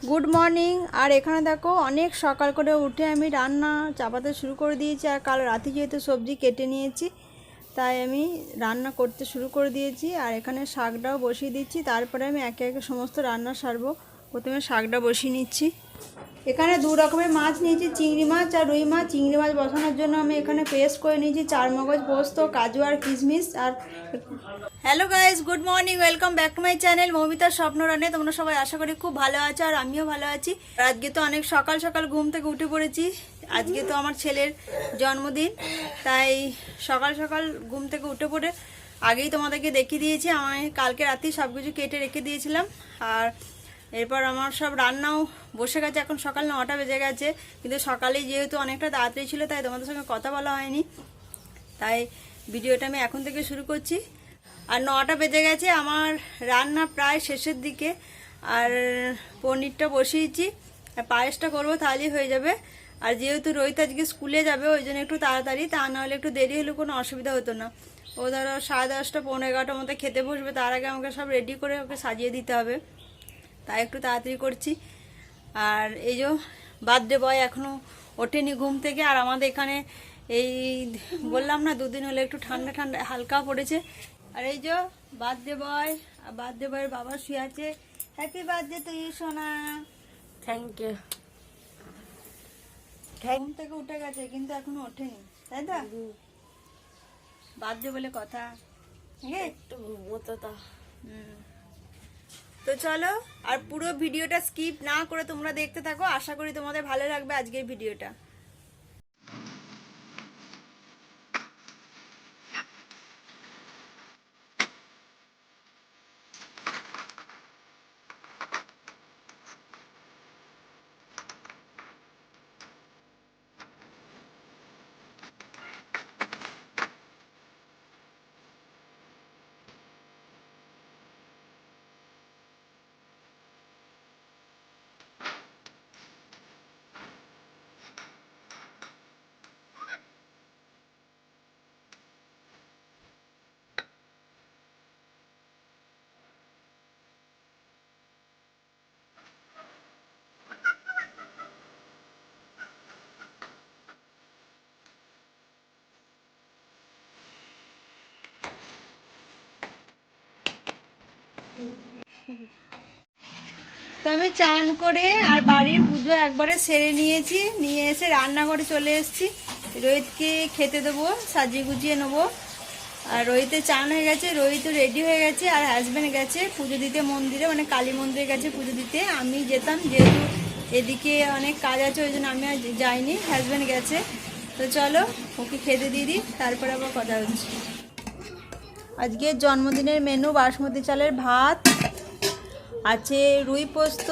Good morning. আর এখানে দেখো অনেক সকাল করে উঠে আমি রান্না চাপাতে শুরু করে দিয়েছি। আর কাল রাতে যেহেতু সবজি কেটে নিয়েছি তাই আমি রান্না করতে শুরু করে দিয়েছি। আর এখানে শাকটাও বসিয়ে দিচ্ছি, তারপরে আমি একে একে সমস্ত রান্না সারবো। প্রথমে শাকটা বসিয়ে নিচ্ছি। এখানে দু রকমের মাছ নিয়েছি, চিংড়ি মাছ আর রুই মাছ। চিংড়ি মাছ বসানোর জন্য আমি এখানে পেস্ট করে নিয়েছি চারমগজ, পোস্ত, কাজু আর কিশমিশ। আর hello guys, good morning, welcome back to my channel মৌমিতার স্বপ্নরানে। তোমরা সবাই আশা করি খুব ভালো আছো, আর আমিও ভালো আছি। আর আজকে তো অনেক সকাল সকাল ঘুম থেকে উঠে পড়েছি। আজকে তো আমার ছেলের জন্মদিন, তাই সকাল সকাল ঘুম থেকে উঠে পড়ে আগেই তোমাদেরকে দেখিয়ে দিয়েছি। আমি কালকে রাতেই সব কিছু কেটে রেখে দিয়েছিলাম। আর এরপর আমার সব রান্নাও বসে গেছে। এখন সকাল 9টা বেজে গেছে, কিন্তু সকালে যেহেতু অনেকটা তাড়াতাড়ি ছিল তাই তোমাদের সঙ্গে কথা বলা হয়নি। তাই ভিডিওটা আমি এখন থেকে শুরু করছি। আর 9টা বেজে গেছে, আমার রান্না প্রায় শেষের দিকে। আর পনিরটা বসিয়েছি, আর পায়েসটা করবো, তাহলেই হয়ে যাবে। আর যেহেতু রোহিত আজকে স্কুলে যাবে ওই জন্য একটু তাড়াতাড়ি, তা নাহলে একটু দেরি হলে কোনো অসুবিধা হতো না। ও ধরো 10:30, 11:15 মতো খেতে বসবে, তার আগে আমাকে সব রেডি করে ওকে সাজিয়ে দিতে হবে, তাই একটু তাড়াতাড়ি করছি। আর এই যে বার্থডে বয় এখনও ওঠেনি ঘুম থেকে। আর আমাদের এখানে এই বললাম না, দুদিন হলে একটু ঠান্ডা ঠান্ডা হালকা পড়েছে। আর এই যে বার্থডে বয়, আর বার্থডে বয়ের বাবা শুয়ে আছে। হ্যাপি বার্থডে তো ইউ সোনা। Thank you. ঘুম থেকে উঠে গেছে কিন্তু এখনো ওঠেনি, তাই তো? বার্থডে বলে কথা। একটু ঘুমোতো তা। তো চলো, আর পুরো ভিডিওটা স্কিপ না করে তোমরা দেখতে থাকো। আশা করি তোমাদের ভালো লাগবে আজকের ভিডিওটা। তো আমি চান করে আর বাড়ির পুজো একবারে সেরে নিয়েছি, নিয়ে এসে রান্নাঘরে চলে এসেছি। রোহিতকে খেতে দেবো, সাজিয়ে গুজিয়ে নেবো। আর রোহিতের চান হয়ে গেছে, রোহিত রেডি হয়ে গেছে। আর হাজব্যান্ড গেছে পুজো দিতে মন্দিরে, মানে কালী মন্দিরে গেছে পুজো দিতে। আমি যেতাম, যেহেতু এদিকে অনেক কাজ আছে ওই জন্য আমি আর যাইনি, হাজব্যান্ড গেছে। তো চলো ওকে খেতে দিয়ে দিই, তারপরে আবার কথা হচ্ছে। আজকে জন্মদিনের মেনু বাসমতি চালের ভাত আছে, রুই পোস্ত,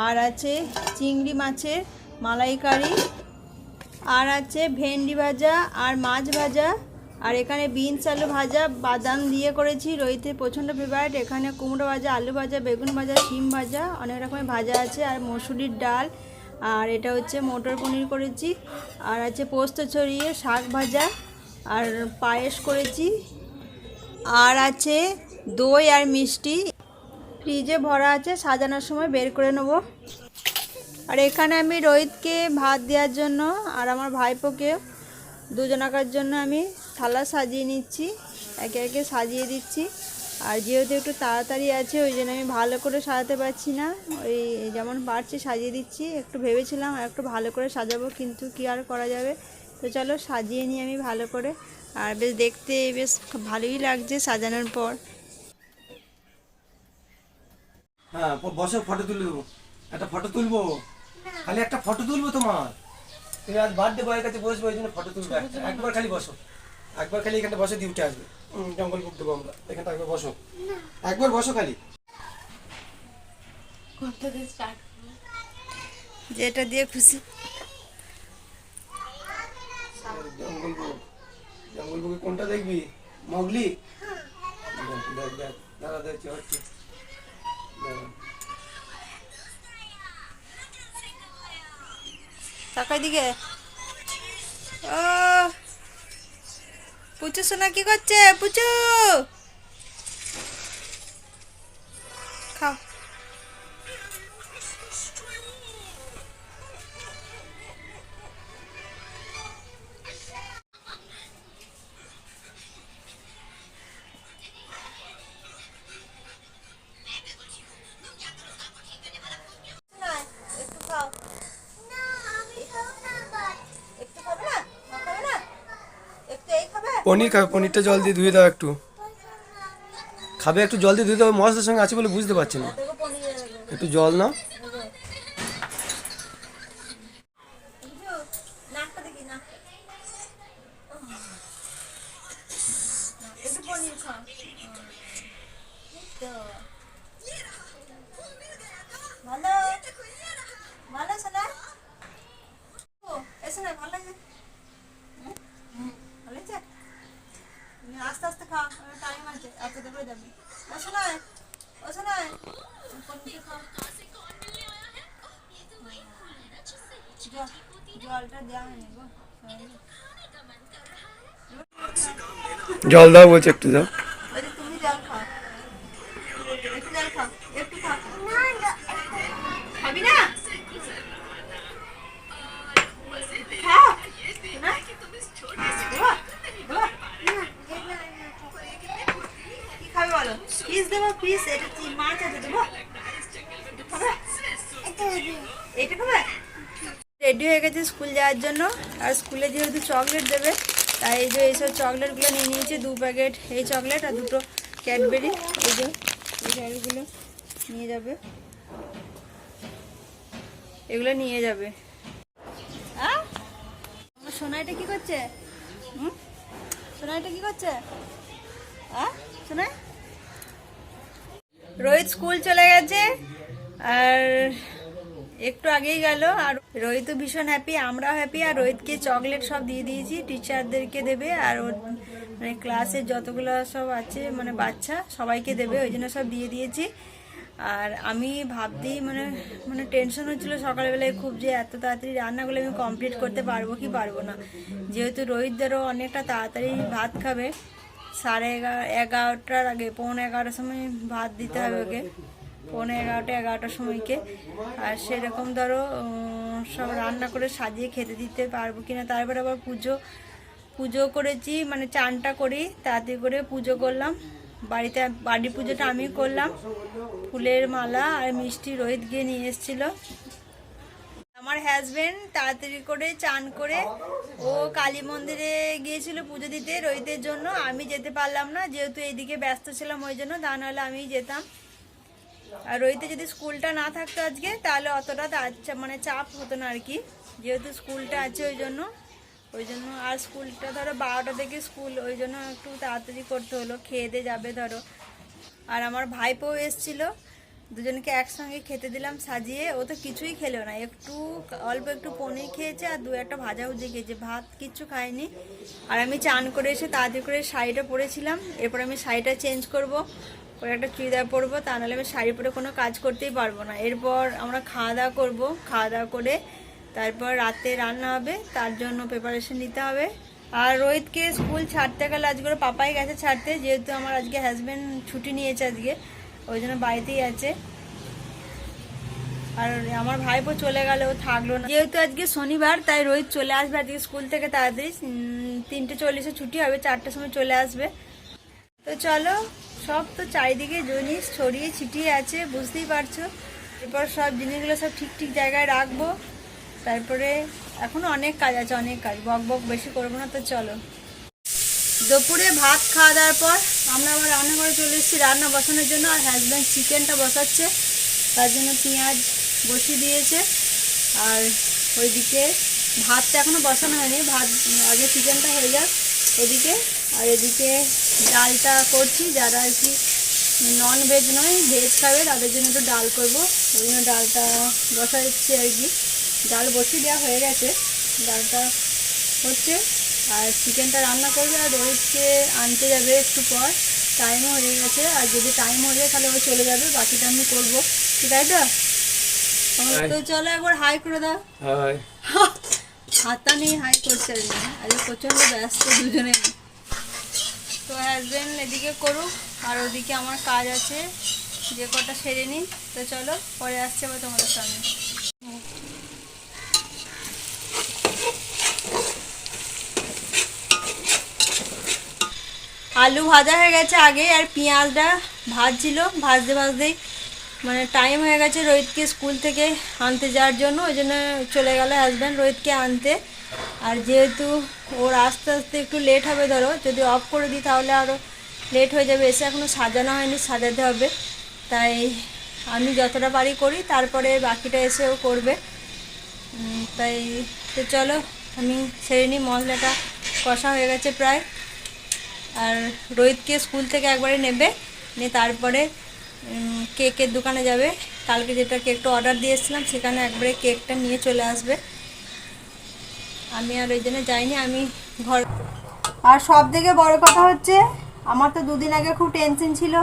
আর আছে চিংড়ি মাছের মালাইকারি, আর আছে ভেন্ডি ভাজা আর মাছ ভাজা। আর এখানে বিনস আলু ভাজা বাদাম দিয়ে করেছি, রোহিতের প্রচণ্ড ফেভারিট। এখানে কুমড়ো ভাজা, আলু ভাজা, বেগুন ভাজা, শিম ভাজা, অনেক রকমের ভাজা আছে। আর মসুরির ডাল, আর এটা হচ্ছে মটর পনির করেছি। আর আছে পোস্ত ছড়িয়ে শাক ভাজা, আর পায়েস করেছি। আর আছে দই আর মিষ্টি, ফ্রিজে ভরা আছে, সাজানোর সময় বের করে নেব। আর এখানে আমি রোহিতকে ভাত দেওয়ার জন্য আর আমার ভাইপোকে দুজনাকার জন্য আমি থালা সাজিয়ে নিচ্ছি, একে একে সাজিয়ে দিচ্ছি। আর যেহেতু একটু তাড়াতাড়ি আছে ওই জন্য আমি ভালো করে সাজাতে পারছি না, ওই যেমন পারছি সাজিয়ে দিচ্ছি। একটু ভেবেছিলাম আর একটু ভালো করে সাজাবো, কিন্তু কি আর করা যাবে। তো চলো সাজিয়ে নিই আমি ভালো করে। আর বেশ দেখতে বেশ ভালোই লাগছে সাজানোর পর। হ্যাঁ বসো, ফটো তুলে দেবো, একটা ফটো তুলবো, খালি একটা ফটো তুলবো তোমার। তুমি আজ বার্থডে বয়ের কাছে বসবো ওই জন্য ফটো তুলবো। একবার খালি বসো, একবার খালি এখানটা বসে দিয়ে উঠে আসবে। জঙ্গল বুক দেবো আমরা, এখানটা একবার বসো, একবার বসো খালি। যেটা দিয়ে খুশি। জঙ্গল বুক, জঙ্গল বুকে কোনটা দেখবি? মগলি, দেখ দেখ দাঁড়া, দেখছি হচ্ছে। তাকাই দিকে। ও পুচু সোনা কি করছে? পুচু খাও। পনির খাবে, পনিরটা জল দিয়ে ধুয়ে দাও একটু। খাবে একটু জল দিয়ে ধুয়ে দাও, মশলার সঙ্গে আছে বলে বুঝতে পারছি না। একটু জল নাও। নাকটা দেখি না, একটু পনির খা। তো ভালো ভালো শোনা, ও এসে না ভালো লাগছে, ভালো লাগছে। তুমি আস্তে আস্তে খাও, টাইম আছে, এত দূরে যাবি। ও শোনায়, ও শোনায়, পনিরটা খাও। জলটা দেওয়া হয়নি গো, জল দাও বলছে, একটু দাও। তুমি জল খাও, একটু জল খাও, একটু খাও। খাবি না? খাও না? দেবো? দেবো? কি খাবে বলো? পিস দেবো, পিস। এটা কি মাছ আছে, দেবো? খাবে? এইটা খাবে? রেডি হয়ে গেছে স্কুল যাওয়ার জন্য। আর স্কুলে যেহেতু চকলেট দেবে, তাই এই যে এইসব চকলেটগুলো নিয়ে নিয়েছে, 2 প্যাকেট এই চকলেট আর 2টো ক্যাডবেরি। এই যে এই চকলেটগুলো নিয়ে যাবে, এগুলো নিয়ে যাবে। আমার সোনাইটা কি করছে? সোনাইটা কি করছে? সোনাই, রোহিত স্কুল চলে গেছে আর একটু আগেই গেল। আর রোহিত তো ভীষণ হ্যাপি, আমরাও হ্যাপি। আর রোহিতকে চকলেট সব দিয়ে দিয়েছি, টিচারদেরকে দেবে আর ওর মানে ক্লাসের যতগুলো সব আছে মানে বাচ্চা সবাইকে দেবে, ওই জন্য সব দিয়ে দিয়েছি। আর আমি ভাবতেই মানে মানে টেনশন হচ্ছিলো সকালবেলায় খুব, যে এত তাড়াতাড়ি রান্নাগুলো আমি কমপ্লিট করতে পারবো কি পারবো না। যেহেতু রোহিতদেরও অনেকটা তাড়াতাড়ি ভাত খাবে, 11:30টার আগে, 11:45টার সময় ভাত দিতে হবে ওকে, 11:45-11টার সময়কে। আর সেরকম ধরো সব রান্না করে সাজিয়ে খেতে দিতে পারবো কিনা। তারপর আবার পুজো করেছি, মানে চানটা করি তাড়াতাড়ি করে পুজো করলাম বাড়িতে। বাড়ি পুজোটা আমি করলাম, ফুলের মালা আর মিষ্টি রোহিত গিয়ে নিয়ে এসেছিল। আমার হাজবেন্ড তাড়াতাড়ি করে চান করে ও কালী মন্দিরে গিয়েছিল পুজো দিতে রোহিতের জন্য। আমি যেতে পারলাম না, যেহেতু এইদিকে ব্যস্ত ছিলাম, ওই জন্য। তা নাহলে আমিই যেতাম। আর রোহিতের যদি স্কুলটা না থাকতো আজকে, তাহলে অতটা মানে চাপ হতো না আর কি, যেহেতু স্কুলটা আছে ওই জন্য। আর স্কুলটা ধরো 12টা থেকে স্কুল, ওই জন্য একটু তাড়াতাড়ি করতে হলো, খেয়ে দিয়ে যাবে ধরো। আর আমার ভাইপো এসেছিলো, দুজনকে একসঙ্গে খেতে দিলাম সাজিয়ে। ও তো কিছুই খেলো না, অল্প একটু পনির খেয়েছে আর 2-1টা ভাজাভুজি খেয়েছে, ভাত কিচ্ছু খায়নি। আর আমি চান করে এসে তাড়াতাড়ি করে শাড়িটা পরেছিলাম। এরপর আমি শাড়িটা চেঞ্জ করব, পরে একটা চুড়িদার পরবো, তা নাহলে আমি শাড়ি পরে কোনো কাজ করতেই পারবো না। এরপর আমরা খাওয়া দাওয়া করবো, খাওয়া দাওয়া করে তারপর রাতে রান্না হবে, তার জন্য প্রিপারেশন নিতে হবে। আর রোহিতকে স্কুল ছাড়তে গেলে আজকে পাপাই গেছে ছাড়তে, যেহেতু আমার আজকে হাজব্যান্ড ছুটি নিয়েছে আজকে, ওই জন্য বাড়িতেই আছে। আর আমার ভাইপো চলে গেল, ও থাকলো না, যেহেতু আজকে শনিবার, তাই রোহিত চলে আসবে আজকে স্কুল থেকে তাড়াতাড়ি। 3:40-এ ছুটি হবে, 4টার সময় চলে আসবে। তো চলো, সব তো চারিদিকে জিনিস ছড়িয়ে ছিটিয়ে আছে, বুঝতেই পারছো। এরপর সব জিনিসগুলো সব ঠিক জায়গায় রাখবো। তারপরে এখনো অনেক কাজ আছে, অনেক কাজ, বক বেশি করবো না। তো চলো, দুপুরে ভাত খাওয়া দাওয়ার পর আমরা আবার রান্নাঘরে চলে এসেছি রান্না বসানোর জন্য। আর হাজব্যান্ড চিকেনটা বসাচ্ছে, তার জন্য পেঁয়াজ বসিয়ে দিয়েছে। আর ওইদিকে ভাতটা এখনো বসানো হয়নি, ভাত আগে চিকেনটা হয়ে যাক ওদিকে। আর এদিকে ডালটা করছি, যারা আর কি নন ভেজ নয় ভেজ খাবে তাদের জন্য একটু ডাল করবো, ওই জন্য ডালটা বসাচ্ছি আর কি। ডাল বসিয়ে দেওয়া হয়ে গেছে, ডালটা হচ্ছে। আর চিকেনটা রান্না করবে, আর রোহিতকে আনতে যাবে একটু পর, টাইমও হয়ে গেছে। আর যদি টাইম হয়ে যায় তাহলে ও চলে যাবে, বাকিটা আমি করবো, ঠিক আছে তো? চলো একবার হাই করে দাও। হাতা নেই হাই করছে আজকে প্রচণ্ড ব্যস্ত দুজনে। তো হাজব্যান্ড এদিকে করুক, আর ওদিকে আমার কাজ আছে, যে কটা সেরে নিই। তো চলো, পরে আসছে আবার তোমাদের সামনে। আলু ভাজা হয়ে গেছে আগে, আর পেঁয়াজটা ভাজছিল, ভাজতেই মানে টাইম হয়ে গেছে রোহিতকে স্কুল থেকে আনতে যাওয়ার জন্য, ওই জন্য চলে গেল হাজব্যান্ড রোহিতকে আনতে। আর যেহেতু ওর আস্তে আস্তে একটু লেট হবে, ধরো যদি অফ করে দিই তাহলে আরও লেট হয়ে যাবে, এসে এখনও সাজানো হয়নি, সাজাতে হবে। তাই আমি যতটা পারি করি, তারপরে বাকিটা এসেও করবে। তাই তো চলো আমি সেরে নিই। মশলাটা কষা হয়ে গেছে প্রায়। আর রোহিতকে স্কুল থেকে একবারে নেবে, নিয়ে তারপরে কেকের দোকানে যাবে। কালকে যেটা কেকটা অর্ডার দিয়েছিলাম সেখানে একবারে কেকটা নিয়ে চলে আসবে। আমি আর ওই জন্য যাইনি, আমি ঘর। আর সব থেকে বড় কথা হচ্ছে, আমার তো দুদিন আগে খুব টেনশন ছিল,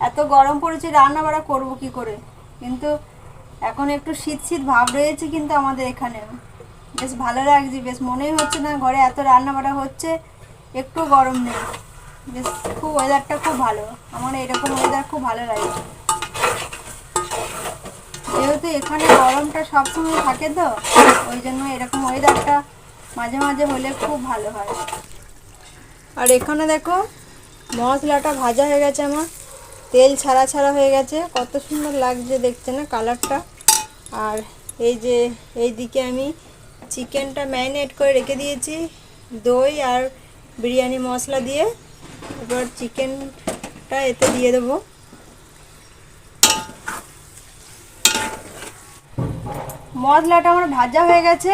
এত গরম পড়েছে রান্না বাড়া করবো কি করে। কিন্তু এখন একটু শীত শীত ভাব রয়েছে, কিন্তু আমাদের এখানে বেশ ভালো লাগছে, বেশ মনেই হচ্ছে না ঘরে এত রান্না বাড়া হচ্ছে, একটু গরম নেই, বেশ খুব ওয়েদারটা খুব ভালো। আমার এরকম ওয়েদার খুব ভালো লাগে, যেহেতু এখানে গরমটা সবসময় থাকে, তো ওই জন্য এরকম ওয়েদারটা মাঝে মাঝে হলে খুব ভালো হয়। আর এখানে দেখো মশলাটা ভাজা হয়ে গেছে, আমার তেল ছাড়া ছাড়া হয়ে গেছে, কত সুন্দর লাগছে দেখছে না কালারটা। আর এই যে এই দিকে আমি চিকেনটা ম্যারিনেট করে রেখে দিয়েছি দই আর বিরিয়ানি মশলা দিয়ে। এবার চিকেনটা এতে দিয়ে দেবো। মশলাটা আমার ভাজা হয়ে গেছে।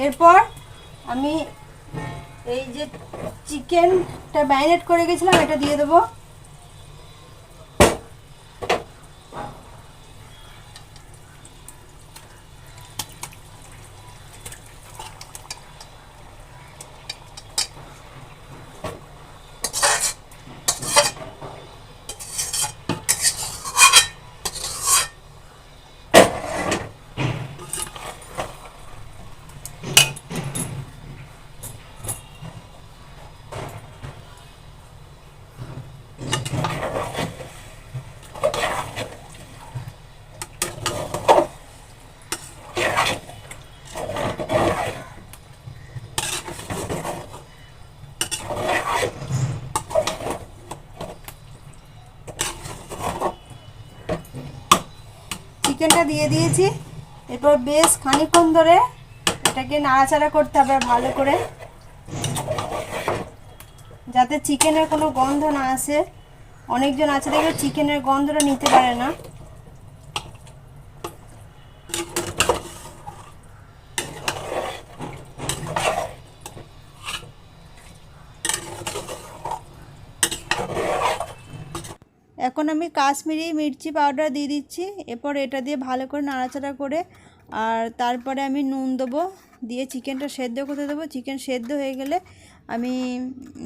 এরপর আমি এই যে চিকেনটা ম্যারিনেট করে গেছিলাম এটা দিয়ে দেবো। চিকেনটা দিয়ে দিয়েছি। এরপর বেশ খানিকক্ষণ ধরে এটাকে নাড়াচাড়া করতে হবে ভালো করে, যাতে চিকেনের কোনো গন্ধ না আসে। অনেকজন আছে দেখবে চিকেনের গন্ধটা নিতে পারে না। এখন আমি কাশ্মীরি মির্চি পাউডার দিয়ে দিচ্ছি। এরপর এটা দিয়ে ভালো করে নাড়াচাড়া করে, আর তারপরে আমি নুন দেবো, দিয়ে চিকেনটা সেদ্ধ করতে দেবো। চিকেন সেদ্ধ হয়ে গেলে আমি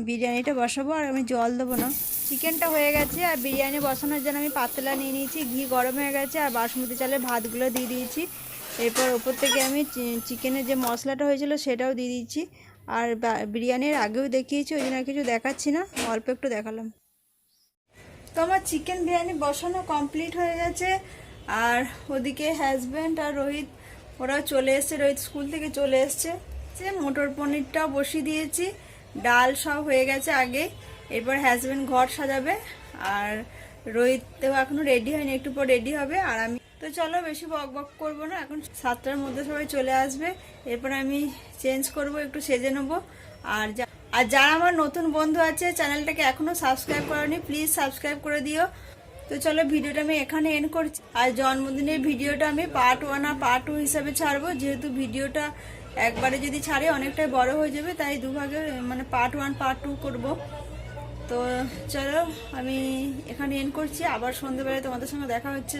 বিরিয়ানিটা বসাবো, আর আমি জল দেবো না। চিকেনটা হয়ে গেছে, আর বিরিয়ানি বসানোর জন্য আমি পাতলা নিয়ে নিয়েছি, ঘি গরম হয়ে গেছে, আর বাসমতি চালের ভাতগুলো দিয়ে দিয়েছি। এরপর ওপর থেকে আমি চিকেনের যে মশলাটা হয়েছিল সেটাও দিয়ে দিচ্ছি। আর বিরিয়ানির আগেও দেখিয়েছি, ওই জন্য আর কিছু দেখাচ্ছি না, অল্প একটু দেখালাম। তো আমার চিকেন বিরিয়ানি বসানো কমপ্লিট হয়ে গেছে। আর ওদিকে হাজব্যান্ড আর রোহিত ওরাও চলে এসছে, রোহিত স্কুল থেকে চলে এসছে। মটর পনিরটাও বসিয়ে দিয়েছি, ডাল সব হয়ে গেছে আগে। এরপর হাজব্যান্ড ঘর সাজাবে, আর রোহিতও এখনও রেডি হয়নি, একটু পর রেডি হবে। আর আমি তো চলো বেশি বক বক করবো না, এখন 7টার মধ্যে সবাই চলে আসবে। এরপর আমি চেঞ্জ করব, একটু সেজে নেবো। আর যারা আমার নতুন বন্ধু আছে চ্যানেলটাকে এখনও সাবস্ক্রাইব করেনি, প্লিজ সাবস্ক্রাইব করে দিও। তো চলো ভিডিওটা আমি এখানে এন্ড করছি। আর জন্মদিনের ভিডিওটা আমি পার্ট 1 আর পার্ট 2 হিসাবে ছাড়বো, যেহেতু ভিডিওটা একবারে যদি ছাড়ে অনেকটাই বড় হয়ে যাবে, তাই দুভাগে মানে পার্ট 1 পার্ট 2 করব। তো চলো আমি এখানে এন্ড করছি, আবার সন্ধ্যেবেলায় তোমাদের সঙ্গে দেখা হচ্ছে।